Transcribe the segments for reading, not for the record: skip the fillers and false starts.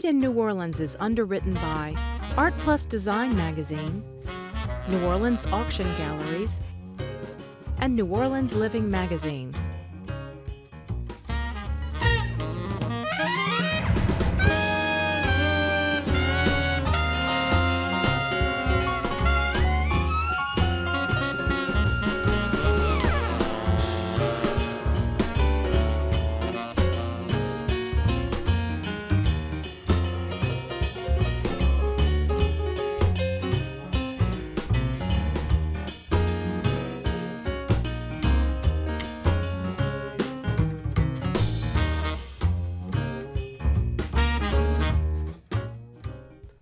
Made in New Orleans is underwritten by Art Plus Design Magazine, New Orleans Auction Galleries, and New Orleans Living Magazine.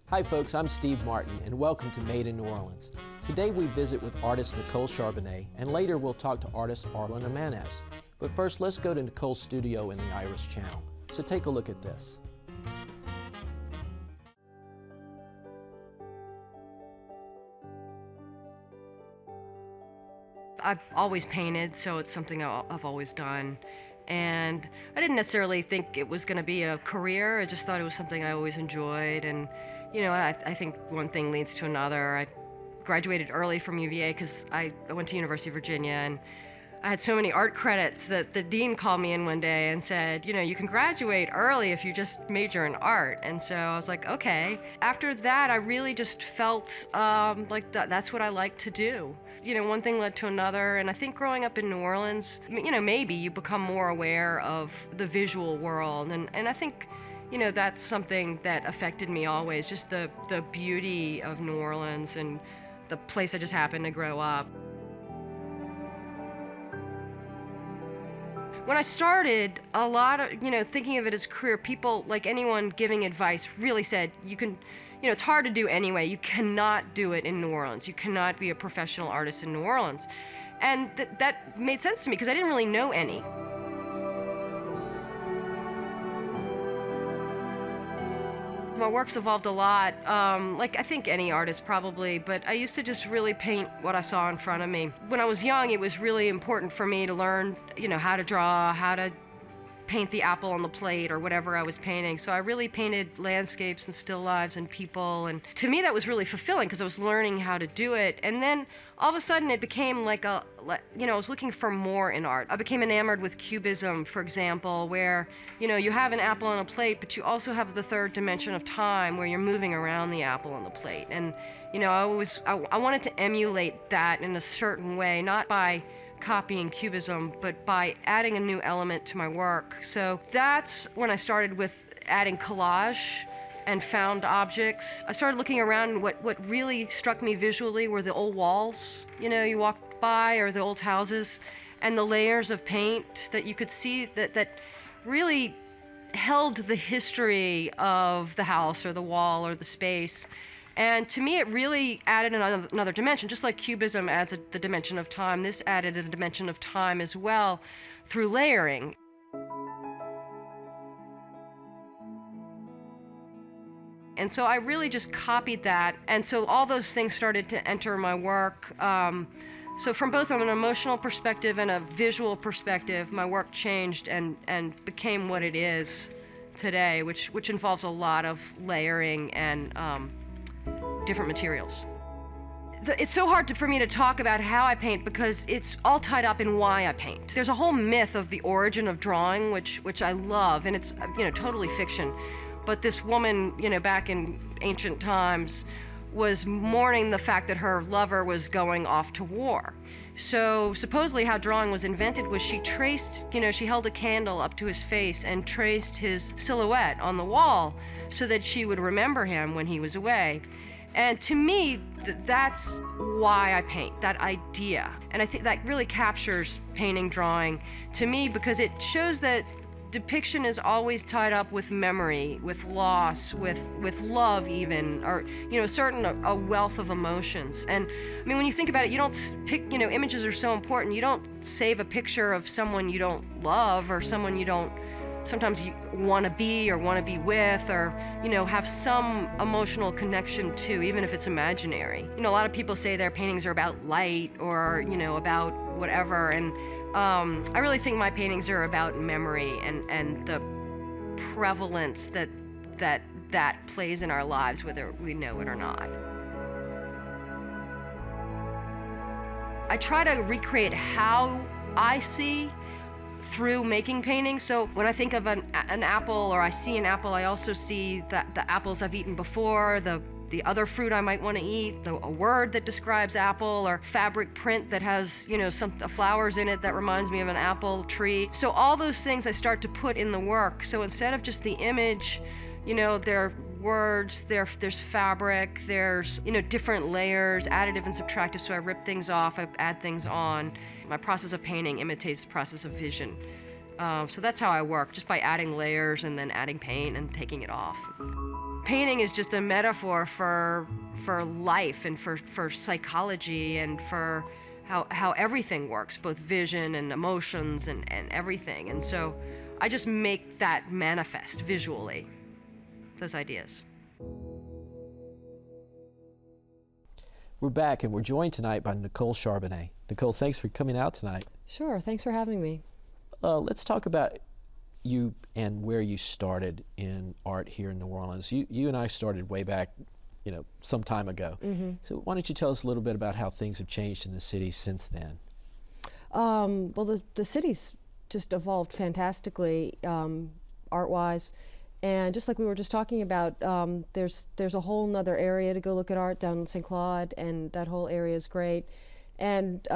Hi folks, I'm Steve Martin and welcome to Made in New Orleans. Today we visit with artist Nicole Charbonnet and later we'll talk to artist Arlyn Jimenez. But first let's go to Nicole's studio in the Iris Channel. So take a look at this. I've always painted, so it's something I've always done. And I didn't necessarily think it was going to be a career. I just thought it was something I always enjoyed. And, you know, I think one thing leads to another. I graduated early from UVA because I went to University of Virginia, and I had so many art credits that the dean called me in one day and said, you know, you can graduate early if you just major in art. And so I was like, okay. After that, I really just felt like that's what I like to do. You know, one thing led to another, and I think growing up in New Orleans, you know, maybe you become more aware of the visual world, and I think, you know, that's something that affected me always, just the beauty of New Orleans and the place I just happened to grow up. When I started, a lot of, you know, thinking of it as a career, people, like anyone giving advice, really said, you can, you know, it's hard to do anyway. You cannot do it in New Orleans. You cannot be a professional artist in New Orleans. And that made sense to me because I didn't really know any. My work's evolved a lot, like I think any artist probably, but I used to just really paint what I saw in front of me. When I was young, it was really important for me to learn, you know, how to draw, how to paint the apple on the plate or whatever I was painting. So I really painted landscapes and still lives and people, and to me that was really fulfilling because I was learning how to do it. And then all of a sudden it became like you know, I was looking for more in art. I became enamored with Cubism, for example, where, you know, you have an apple on a plate, but you also have the third dimension of time where you're moving around the apple on the plate. And, you know, I wanted to emulate that in a certain way, not by copying Cubism, but by adding a new element to my work. So that's when I started with adding collage and found objects. I started looking around, and what really struck me visually were the old walls, you know, you walked by, or the old houses, and the layers of paint that you could see that really held the history of the house or the wall or the space. And to me, it really added another dimension. Just like Cubism adds the dimension of time, this added a dimension of time as well through layering. And so I really just copied that. And so all those things started to enter my work. So from both an emotional perspective and a visual perspective, my work changed and became what it is today, which involves a lot of layering and different materials. It's so hard for me to talk about how I paint because it's all tied up in why I paint. There's a whole myth of the origin of drawing, which I love, and it's, you know, totally fiction. But this woman, you know, back in ancient times was mourning the fact that her lover was going off to war. So supposedly how drawing was invented was she traced, you know, she held a candle up to his face and traced his silhouette on the wall so that she would remember him when he was away. And to me, that's why I paint, that idea. And I think that really captures painting, drawing to me, because it shows that depiction is always tied up with memory, with loss, with love even, or, you know, a wealth of emotions. And I mean, when you think about it, you don't pick, you know, images are so important. You don't save a picture of someone you don't love or someone you don't sometimes you want to be or want to be with, or, you know, have some emotional connection to, even if it's imaginary. You know, a lot of people say their paintings are about light or, you know, about whatever, and I really think my paintings are about memory and the prevalence that that plays in our lives, whether we know it or not. I try to recreate how I see through making paintings. So when I think of an apple, or I see an apple, I also see the apples I've eaten before, the other fruit I might want to eat, a word that describes apple, or fabric print that has, some flowers in it that reminds me of an apple tree. So all those things I start to put in the work. So instead of just the image, there are words, there's fabric, there's, different layers, additive and subtractive. So I rip things off, I add things on. My process of painting imitates the process of vision. So that's how I work, just by adding layers and then adding paint and taking it off. Painting is just a metaphor for life and for psychology and for how everything works, both vision and emotions and everything. And so I just make that manifest visually, those ideas. We're back, and we're joined tonight by Nicole Charbonnet. Nicole, thanks for coming out tonight. Sure, thanks for having me. Let's talk about you and where you started in art here in New Orleans. You and I started way back, some time ago. Mm-hmm. So why don't you tell us a little bit about how things have changed in the city since then? Well, the city's just evolved fantastically, art-wise. And just like we were just talking about, there's a whole nother area to go look at art down in St. Claude, and that whole area is great. And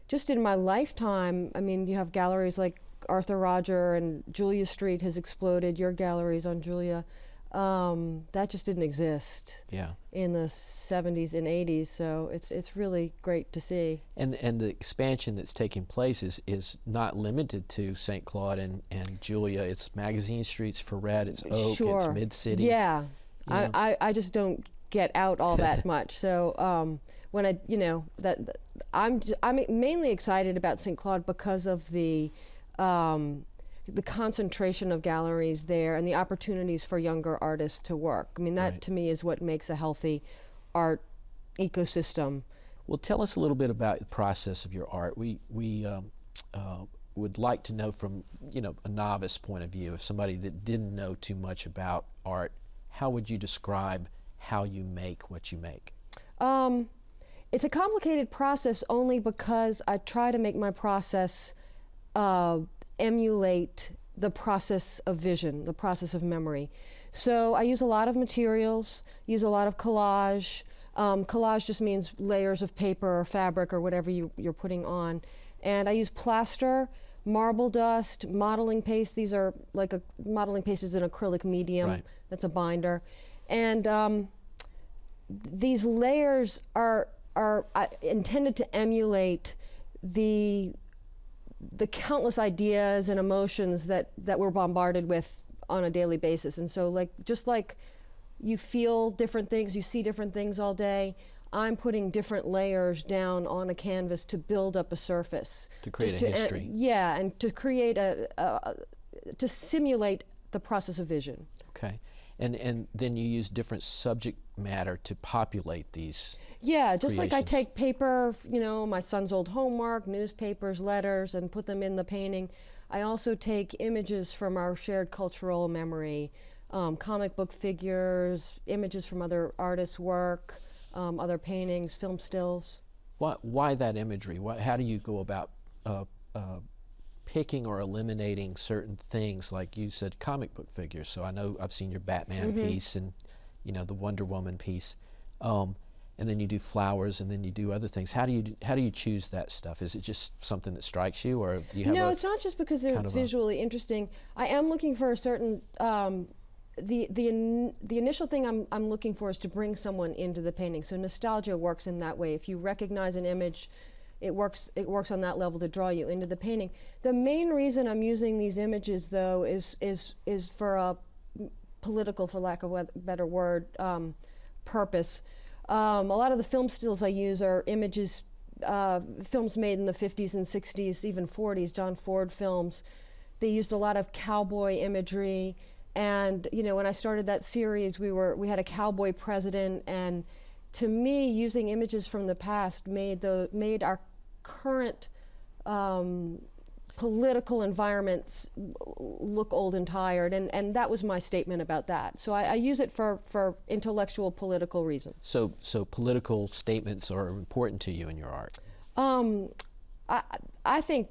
just in my lifetime, you have galleries like Arthur Roger, and Julia Street has exploded. Your galleries on Julia, that just didn't exist in the 70s and 80s. So it's really great to see. And the expansion that's taking place is not limited to St. Claude and Julia. It's Magazine Streets, Ferret, it's Oak, sure. It's Mid-City. Yeah, I just don't get out all that much. So when I'm mainly excited about St. Claude because of the concentration of galleries there and the opportunities for younger artists to work. That right. To me is what makes a healthy art ecosystem. Well, tell us a little bit about the process of your art. We would like to know from a novice point of view, if somebody that didn't know too much about art, how would you describe how you make what you make? It's a complicated process only because I try to make my process emulate the process of vision, the process of memory. So I use a lot of materials, use a lot of collage. Collage just means layers of paper or fabric or whatever you're putting on. And I use plaster, marble dust, modeling paste. These are modeling paste is an acrylic medium. Right. That's a binder. And these layers are intended to emulate the countless ideas and emotions that we're bombarded with on a daily basis. And so just like you feel different things, you see different things all day, I'm putting different layers down on a canvas to build up a surface. To create a history. And to create to simulate the process of vision. Okay. And then you use different subject matter to populate these. Yeah, just creations. Like I take paper, my son's old homework, newspapers, letters, and put them in the painting. I also take images from our shared cultural memory, comic book figures, images from other artists' work, other paintings, film stills. Why that imagery? How do you go about picking or eliminating certain things? Like you said, comic book figures. So I know I've seen your Batman mm-hmm. piece and the Wonder Woman piece, and then you do flowers, and then you do other things. How do you choose that stuff? Is it just something that strikes you, or do you have? No, it's not just because it's visually interesting. I am looking for a certain. The initial thing I'm looking for is to bring someone into the painting. So nostalgia works in that way. If you recognize an image, it works on that level to draw you into the painting. The main reason I'm using these images, though, is for a political, for lack of a better word, purpose. A lot of the film stills I use are images, films made in the 50s and 60s, even 40s, John Ford films. They used a lot of cowboy imagery. And when I started that series, we had a cowboy president, and to me, using images from the past made our current political environments look old and tired, and that was my statement about that. So I use it for intellectual political reasons. So political statements are important to you in your art? I think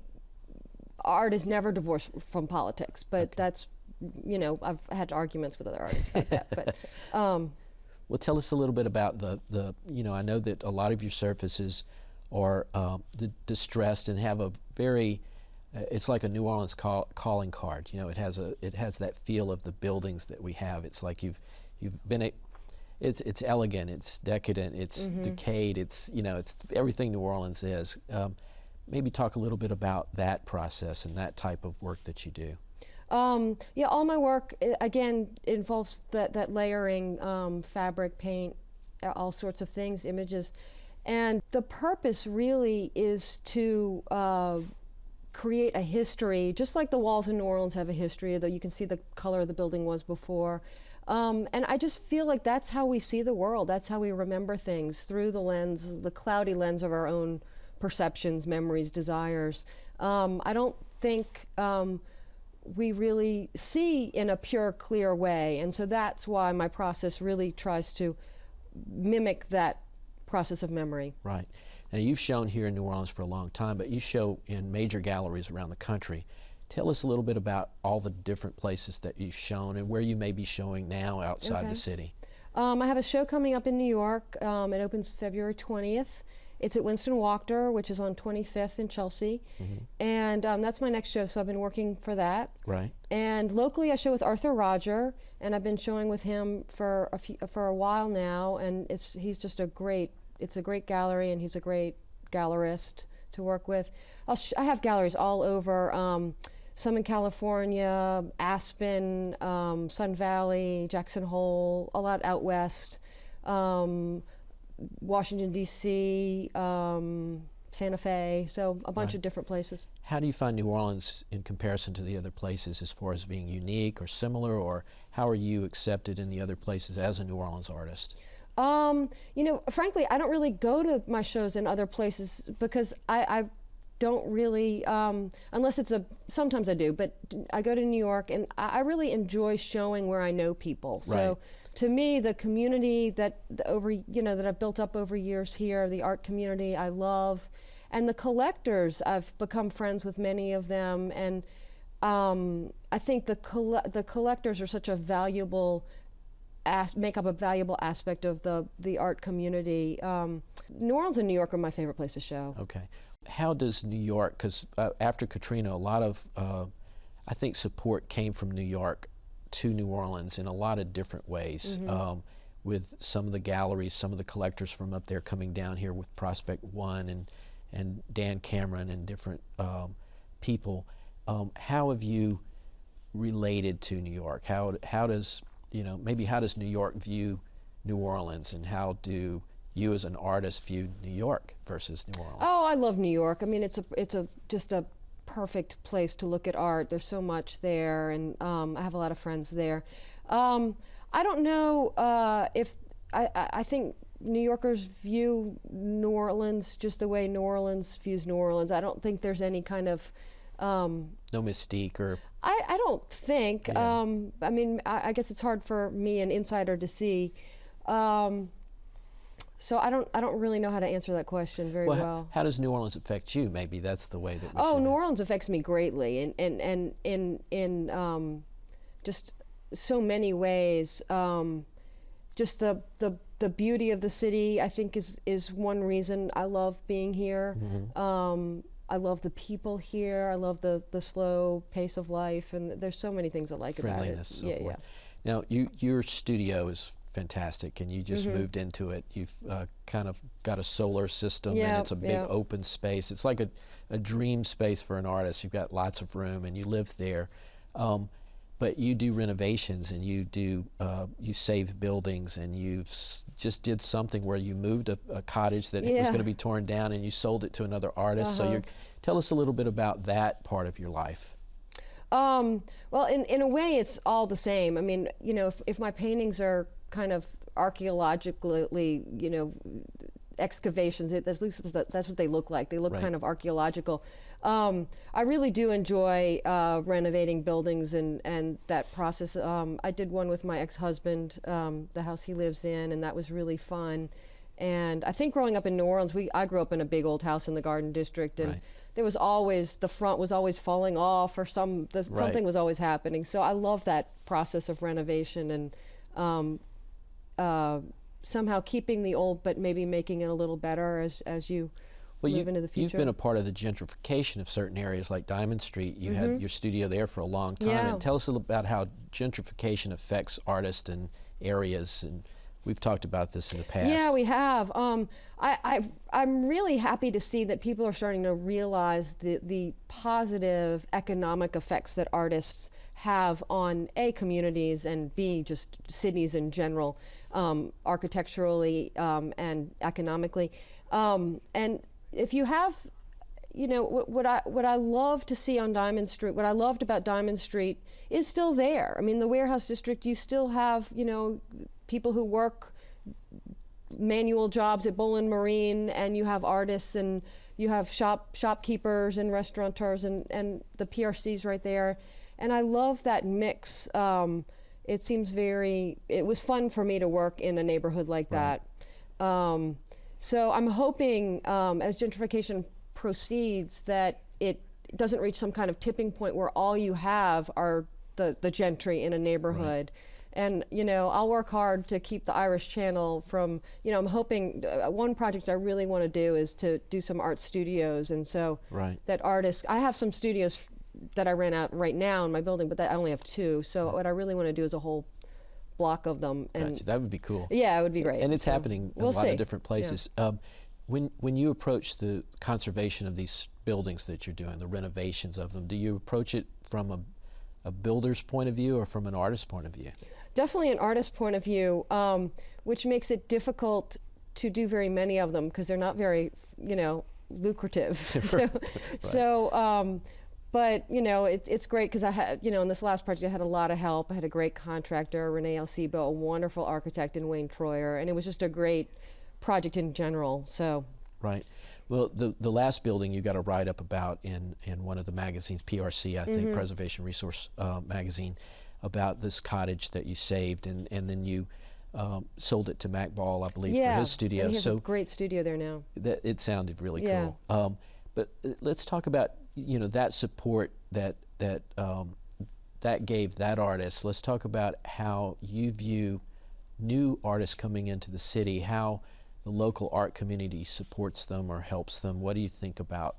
art is never divorced from politics, but that's, you know, I've had arguments with other artists about that. But well, tell us a little bit about the you know, I know that a lot of your surfaces are distressed and have a very, it's like a New Orleans calling card. You know, it has that feel of the buildings that we have. It's like you've been it's elegant, it's decadent, it's decayed, it's, you know, it's everything New Orleans is. Maybe talk a little bit about that process and that type of work that you do. Yeah, all my work, again, involves that layering, fabric, paint, all sorts of things, images. And the purpose really is to create a history, just like the walls in New Orleans have a history, though you can see the color of the building was before. And I just feel like that's how we see the world. That's how we remember things, through the lens, the cloudy lens of our own perceptions, memories, desires. I don't think we really see in a pure, clear way. And so that's why my process really tries to mimic that process of memory. Right. Now, you've shown here in New Orleans for a long time, but you show in major galleries around the country. Tell us a little bit about all the different places that you've shown and where you may be showing now outside the city. I have a show coming up in New York. It opens February 20th. It's at Winston Wachter, which is on 25th in Chelsea. And that's my next show, so I've been working for that. Right. And locally, I show with Arthur Roger, and I've been showing with him for a while now, and he's just it's a great gallery, and he's a great gallerist to work with. I have galleries all over, some in California, Aspen, Sun Valley, Jackson Hole, a lot out west, Washington, D.C., Santa Fe, so a bunch of different places. How do you find New Orleans in comparison to the other places as far as being unique or similar, or how are you accepted in the other places as a New Orleans artist? You know, frankly, I don't really go to my shows in other places because I don't really, unless sometimes I do, but I go to New York and I really enjoy showing where I know people. So to me, the community that I've built up over years here, the art community I love, and the collectors, I've become friends with many of them, and I think the collectors are such a valuable make up a valuable aspect of the art community. New Orleans and New York are my favorite place to show. Okay. How does New York, because after Katrina, a lot of, I think, support came from New York to New Orleans in a lot of different ways, with some of the galleries, some of the collectors from up there coming down here with Prospect One and Dan Cameron and different people. How have you related to New York? How does, maybe how does New York view New Orleans, and how do you as an artist view New York versus New Orleans? Oh, I love New York. I mean, it's just a perfect place to look at art. There's so much there, and I have a lot of friends there. I don't know if I think New Yorkers view New Orleans just the way New Orleans views New Orleans. I don't think there's any kind of no mystique or. I don't think. Yeah. I mean, I guess it's hard for me, an insider, to see. So I don't really know how to answer that question very well. How does New Orleans affect you? Maybe that's the way that we should. New have. Orleans affects me greatly, and in just so many ways. Just the beauty of the city, I think, is one reason I love being here. I love the people here. I love the slow pace of life, and there's so many things I like about it. Friendliness, so forth. Now, your studio is fantastic, and you just moved into it. You've kind of got a solar system, and it's a big open space. It's like a dream space for an artist. You've got lots of room, and you live there. But you do renovations, and you save buildings, and just did something where you moved a cottage that was going to be torn down, and you sold it to another artist. So tell us a little bit about that part of your life. Well, in a way, it's all the same. I mean, if my paintings are kind of archaeologically, excavations. At least that's what they look like. They look Right. kind of archaeological. I really do enjoy renovating buildings and that process. I did one with my ex-husband, the house he lives in, and that was really fun. And I think growing up in New Orleans, I grew up in a big old house in the Garden District, and Right. there was always, the front was always falling off, or something was always happening. So I love that process of renovation and somehow keeping the old, but maybe making it a little better as you move into the future. You've been a part of the gentrification of certain areas like Diamond Street. You had your studio there for a long time. Yeah. And tell us a little about how gentrification affects artists and areas. And we've talked about this in the past. Yeah, we have. I'm really happy to see that people are starting to realize the positive economic effects that artists have on A, communities, and B, just cities in general, architecturally and economically. And if you have, what I love to see on Diamond Street, what I loved about Diamond Street is still there. I mean, the warehouse district, you still have, people who work manual jobs at Bowlin Marine, and you have artists, and you have shopkeepers and restaurateurs, and the PRC's right there. And I love that mix. It was fun for me to work in a neighborhood like Right. that. So I'm hoping as gentrification proceeds that it doesn't reach some kind of tipping point where all you have are the gentry in a neighborhood. Right. And, I'll work hard to keep the Irish Channel from, I'm hoping, one project I really want to do is to do some art studios. And so Right. that artists, I have some studios that I rent out right now in my building, but I only have 2. So what I really want to do is a whole block of them. And Gotcha. That would be cool. yeah, it would be great. And it's So happening in we'll a lot see. of different places. When you approach the conservation of these buildings that you're doing, the renovations of them, do you approach it from a builder's point of view or from an artist's point of view? Definitely an artist's point of view, which makes it difficult to do very many of them because they're not very, lucrative. But it's great because I had, in this last project I had a lot of help. I had a great contractor, Renee Alcibo, a wonderful architect, and Wayne Troyer, and it was just a great project in general. So. Right. Well, the last building you got a write-up about in one of the magazines, PRC, I think, Preservation Resource Magazine, about this cottage that you saved, and then you sold it to Mac Ball, I believe, for his studio. And he has a great studio there now. It sounded really Yeah. cool. But let's talk about that support that gave that artist. Let's talk about how you view new artists coming into the city, how the local art community supports them or helps them. What do you think about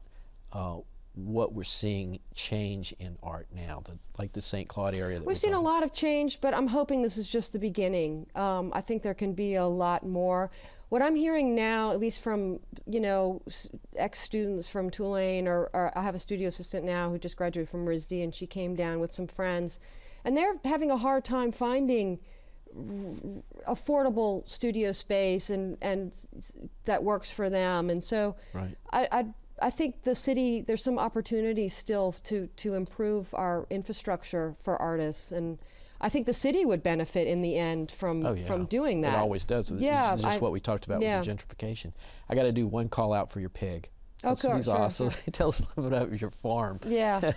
what we're seeing change in art now, like the St. Claude area? We've seen a lot of change, but I'm hoping this is just the beginning. I think there can be a lot more. What I'm hearing now, at least from ex-students from Tulane, or I have a studio assistant now who just graduated from RISD, and she came down with some friends, and they're having a hard time finding affordable studio space and that works for them. And so Right. I think the city, there's some opportunities still to improve our infrastructure for artists, and I think the city would benefit in the end from doing that. It always does. Yeah, It's just what we talked about with the gentrification. I got to do one call out for your pig. He's awesome. Sure. Tell us a little bit about your farm. Yeah.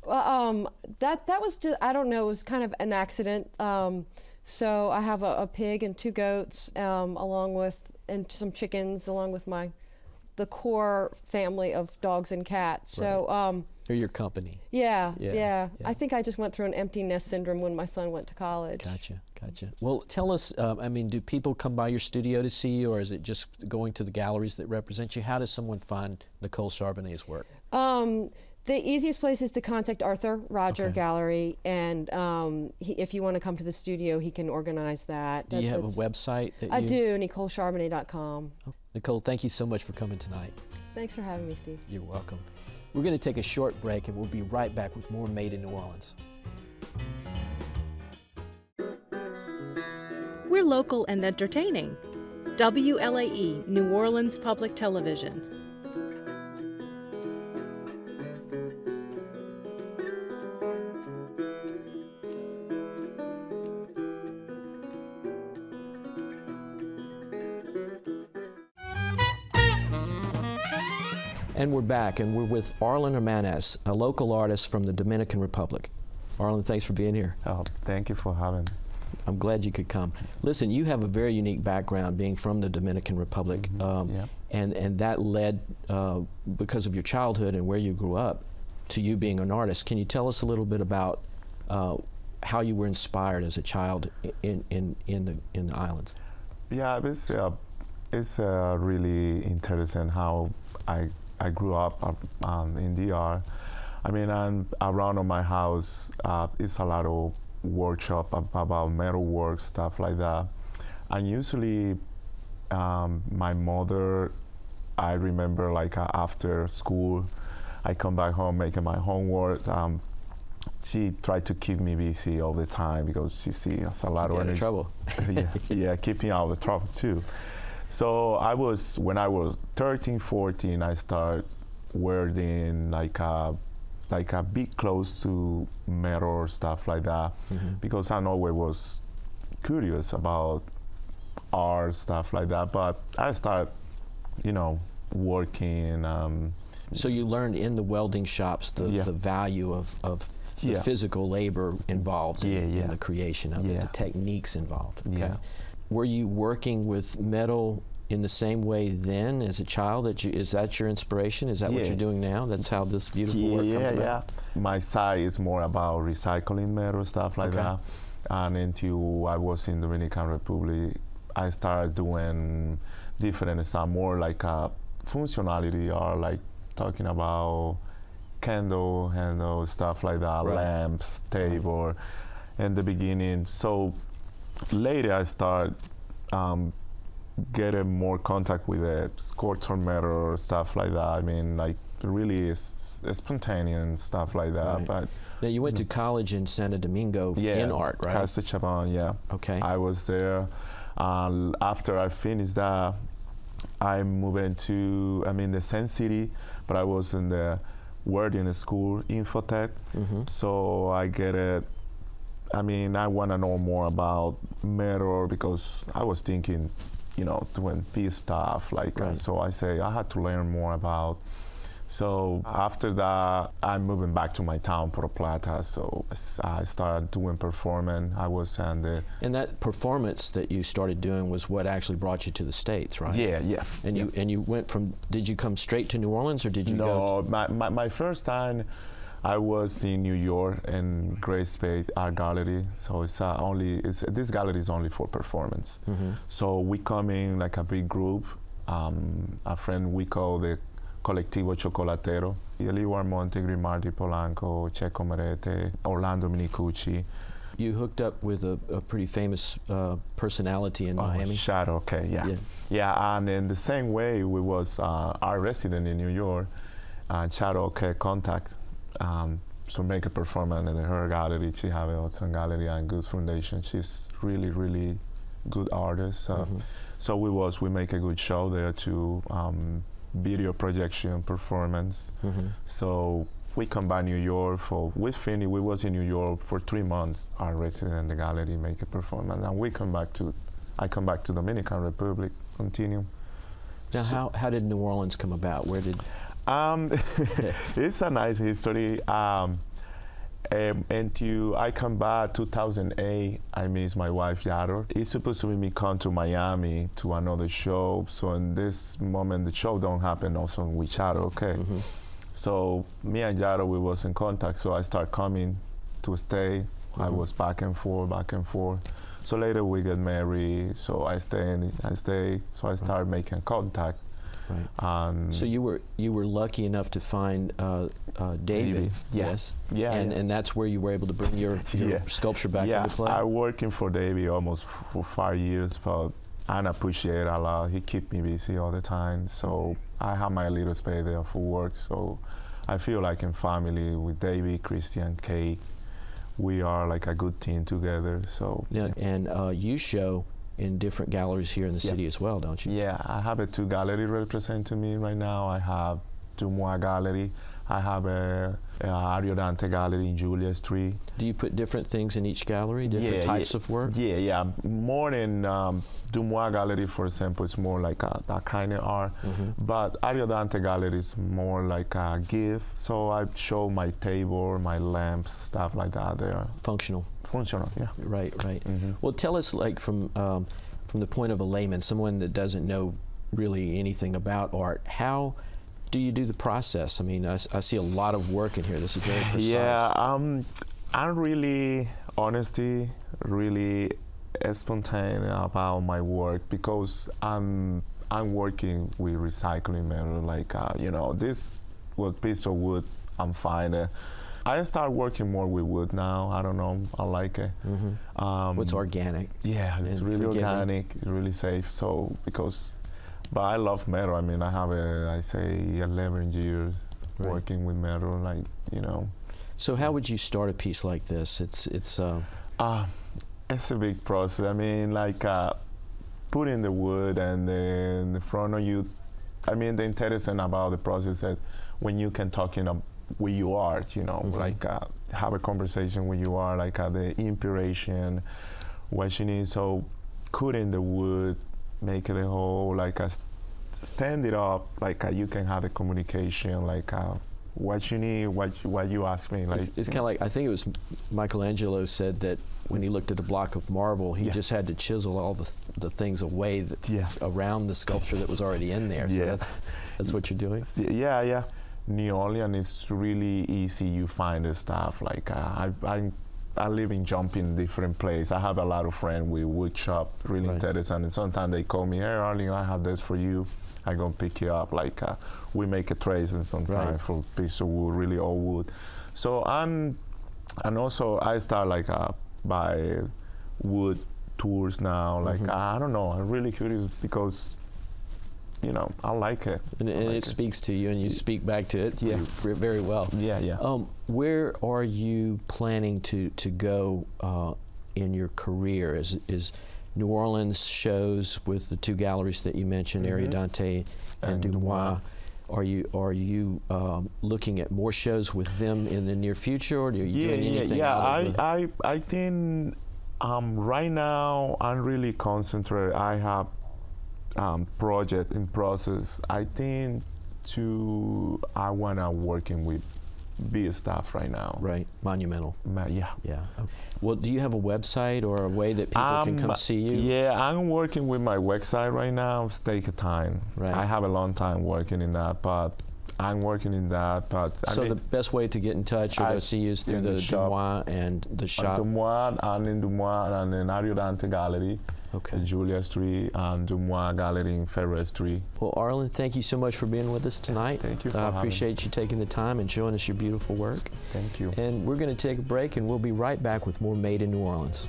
Well, that was just, I don't know, it was kind of an accident. So I have a pig and 2 goats, and some chickens, along with the core family of dogs and cats. Right. So They're your company. Yeah. I think I just went through an empty nest syndrome when my son went to college. Gotcha. Well, tell us, do people come by your studio to see you, or is it just going to the galleries that represent you? How does someone find Nicole Charbonnet's work? The easiest place is to contact Arthur Roger Okay. Gallery, and if you want to come to the studio, he can organize that. Do you have a website that I do, NicoleCharbonnet.com. Nicole, thank you so much for coming tonight. Thanks for having me, Steve. You're welcome. We're going to take a short break, and we'll be right back with more Made in New Orleans. We're local and entertaining. WLAE, New Orleans Public Television. And we're back, and we're with Arlyn Jimenez, a local artist from the Dominican Republic. Arlyn, thanks for being here. Oh, thank you for having me. I'm glad you could come. Listen, you have a very unique background being from the Dominican Republic, Yeah. and that led, because of your childhood and where you grew up, to you being an artist. Can you tell us a little bit about how you were inspired as a child in the islands? Yeah, it's really interesting how I grew up in DR. I mean, and around my house, it's a lot of workshop about metal work, stuff like that. And usually, my mother, I remember like after school, I come back home making my homework. She tried to keep me busy all the time because she sees a lot of energy. Trouble. yeah, keep me out of trouble too. So when I was 13, 14, I started wearing like a big clothes to metal or stuff like that, because I always was curious about art, stuff like that. But I started, working. So you learned in the welding shops the value of the physical labor involved in the creation of it, the techniques involved. Okay? Yeah. Were you working with metal in the same way then as a child? Is that your inspiration? Is that what you're doing now? That's how this beautiful work comes about? Yeah. My side is more about recycling metal, stuff like that. And until I was in the Dominican Republic, I started doing different stuff, more like functionality, or like talking about handle, stuff like that, lamps, table, in the beginning. So later I started getting more contact with the sculpture metal, stuff like that. I mean, like really spontaneous stuff like that. Right. But now you went to college in Santo Domingo in art, right? Casa Chabon, yeah. Okay. I was there. After I finished that, I moved into, the same city, but I was in the welding school, Infotech. So I get it. I want to know more about metal because I was thinking, doing piece stuff like that. So I say I had to learn more about. So after that, I'm moving back to my town, Puerto Plata. So I started doing performing. I was on the. And that performance that you started doing was what actually brought you to the States, right? Yeah. And you went from. Did you come straight to New Orleans, or did you go? No, my first time, I was in New York in Great Spade Art Gallery. So this gallery is only for performance. So we come in like a big group. A friend we call the Colectivo Chocolatero. Eliwar Monte, Grimaldi Polanco, Checo Merete, Orlando Minicucci. You hooked up with a pretty famous personality in Miami. Shadow, okay, yeah. And in the same way, we was our resident in New York, Shadow, okay, contact. So make a performance in her gallery. She have a awesome gallery and good foundation. She's really, really good artist. So we make a good show there too. Video projection, performance. So we come by New York we was in New York for 3 months, our resident in the gallery, make a performance, and I come back to Dominican Republic, continue. Now, how did New Orleans come about? Where did? It's a nice history. Until I come back 2008, I miss my wife Yaro. It's supposed to be me come to Miami to another show. So in this moment, the show don't happen also with Yaro, okay? So me and Yaro, we was in contact. So I start coming to stay. I was back and forth. So later we get married. So I stay. So I start making contact. Right. So you were lucky enough to find David. Yes. Yeah. And that's where you were able to bring your sculpture back into play. I working for David almost for 5 years, but I appreciate a lot. He keep me busy all the time. So I have my little space there for work. So I feel like in family with David, Christian, Kate. We are like a good team together. So and you show in different galleries here in the city as well, don't you? Yeah, I have 2 galleries representing me right now. I have Dumois Gallery, I have a Ariodante gallery in Julia Street. Do you put different things in each gallery, different types of work? Yeah. More in Dumois gallery, for example, it's more like that kind of art. But Ariodante gallery is more like a gift. So I show my table, my lamps, stuff like that there. Functional. Functional, yeah. Right. Well, tell us, like, from the point of a layman, someone that doesn't know really anything about art, how do you do the process? I mean, I see a lot of work in here. This is very precise. Yeah, I'm really, honestly, really spontaneous about my work because I'm working with recycling metal. Like, you know, this piece of wood, I'm fine. I start working more with wood now. I don't know, I like it. What's organic? Yeah, it's really organic, it's really safe. So, but I love metal. I mean, I have I say 11 years working with metal, like, you know. So how would you start a piece like this? It's a big process. I mean, like, putting the wood and then the front of you. I mean, the interesting about the process is when you can talk with your art, you know, like have a conversation with your art, like the inspiration, what you need. So cutting the wood, make it a whole, like stand it up, like you can have a communication, like what you need, what you ask me. Like it's kind of like, I think it was Michelangelo said that when he looked at a block of marble, he just had to chisel all the things away that around the sculpture that was already in there. So that's what you're doing? Yeah. New Orleans is really easy. You find the stuff. Like I live in jumping different places. I have a lot of friends with wood shop, really interesting. And sometimes they call me, hey, Arlyn, I have this for you. I go pick you up. Like we make a trace and sometimes for a piece of wood, really old wood. So and also I start like by wood tours now. Like I don't know. I'm really curious because, you know, I like it. And it speaks to you, and you speak back to it very well. Yeah. Where are you planning to go in your career? Is New Orleans shows with the two galleries that you mentioned, Ariodante and Dumois, are you looking at more shows with them in the near future, or are you doing anything? I think right now I'm really concentrated. I have project in process. I think I wanna working with big stuff right now. Right, monumental. Yeah. Okay. Well, do you have a website or a way that people can come see you? Yeah, I'm working with my website right now. It's take time. Right. I have a long time working in that, but I'm working in that. But so the best way to get in touch or to see you is through the Dumois and the shop. Dumois and in Ariodante Gallery. Okay. Julia Street and Dumois Gallery in Ferrer Street. Well, Arlyn, thank you so much for being with us tonight. Thank you for I appreciate you taking the time and showing us your beautiful work. Thank you. And we're going to take a break, and we'll be right back with more Made in New Orleans.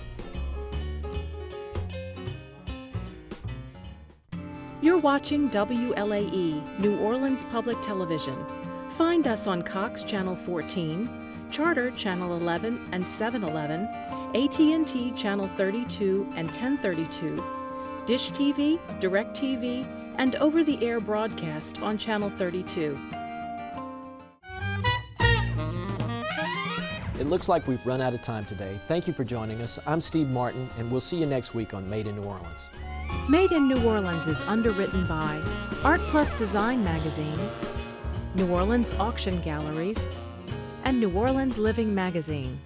You're watching WLAE, New Orleans Public Television. Find us on Cox Channel 14, Charter Channel 11 and 711, AT&T Channel 32 and 1032, Dish TV, DirecTV, and over-the-air broadcast on Channel 32. It looks like we've run out of time today. Thank you for joining us. I'm Steve Martin, and we'll see you next week on Made in New Orleans. Made in New Orleans is underwritten by Art Plus Design Magazine, New Orleans Auction Galleries, and New Orleans Living Magazine.